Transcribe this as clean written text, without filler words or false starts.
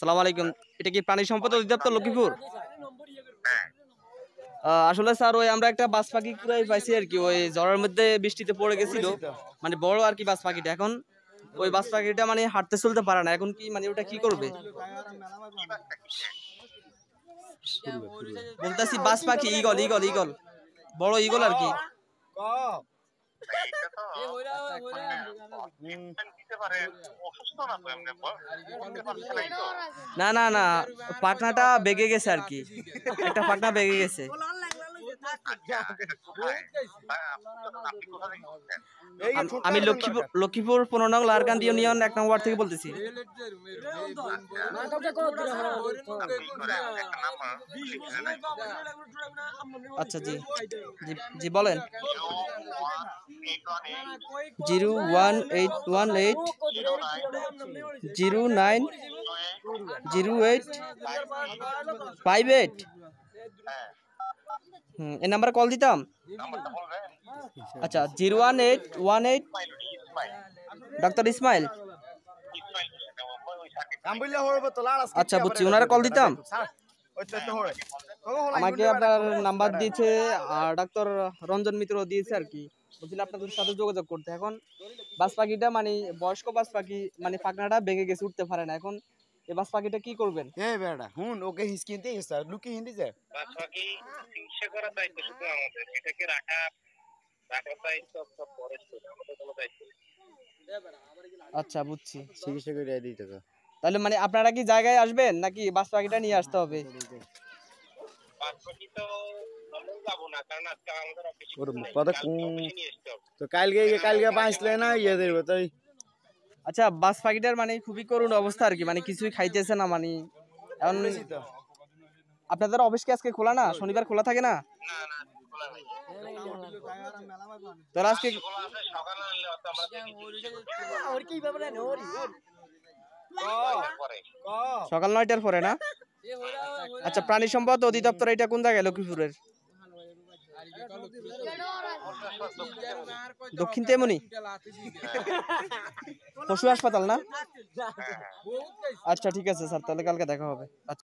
সালাম আলাইকুম। এটা কি প্রাণী সম্পদ অধিদপ্তর লক্ষ্মীপুর? আসলে স্যার ওই আমরা একটা বাজ পাখি কুড়াই পাইছি আর কি, ওই ঝড়ের মধ্যে বৃষ্টিতে পড়ে গেছিল, মানে বড় আর কি বাজ পাখিটা। এখন ওই বাজ পাখিটা মানে হাঁটতে চলতে পারে না, এখন কি মানে ওটা কি করবে বলতেছি? বাজ পাখি, ইগল ইগল ইগল, বড় ইগল আর কি। না না না, পাখনাটা বেগে গেছে আর কি, একটা পাখনা বেগে গেছে। আমি লক্ষ্মীপুর 15 নং লারকান্দি ইউনিয়ন 1 নং ওয়ার্ড থেকে বলতেছি। আচ্ছা জি জি জি বলেন। 01818090858। এই নাম্বারে কল দিতাম। আচ্ছা 01818 ডক্টর ইসমাইল। আচ্ছা বুঝছি, ওনারা কল দিতাম। আমাকে আপনার নাম্বার দিয়েছে আর ডাক্তার রঞ্জন মিত্র দিয়েছে আর কি, বলছিল আপনাদের সাথে যোগাযোগ করতে। এখন বাজ পাখিটা মানে বয়স্ক বাজ পাখি, মানে পাখনাটা ভেঙে গেছে, উঠতে পারে না। এখন এই বাজ পাখিটা কি করবেন? এই বেটা হুন, ওকে হিসকিনতে গেছে লুকি হিন্দি যায়। বাজ পাখি চিকিৎসা করার দায়িত্ব শুধু আমাদের, এটাকে রাখার দায়িত্ব সব ফরেস্টের, আমাদের কোনো দায়িত্ব নেই। আচ্ছা বুঝছি, চিকিৎসা করে দিতে হবে। তাহলে মানে আপনারা কি জায়গায় আসবেন নাকি বাজ পাখিটা নিয়ে আসতে হবে? বাজ পাখি তো আমরা যাব না, কারণ আজকে আমাদের অফিসে কথা নিয়ে আসতে হবে। তো কালকে বাঁচলে না ইয়ে দেবে তাই। আচ্ছা বাজ পাখিটার মানে খুবই করুণ অবস্থা আর কি, মানে কিছুই খাইতেছে না। মানে এখন আপনাদের অফিস কি আজকে খোলা না? শনিবার খোলা থাকে না? তাহলে আজকে সকাল 9টার পরে না? আচ্ছা প্রাণী সম্পদ অধিদপ্তর এটা কোন জায়গায় লক্ষ্মীপুরের? দক্ষিণ তেমনি পশু হাসপাতাল না? আচ্ছা ঠিক আছে স্যার, তাহলে কালকে দেখা হবে।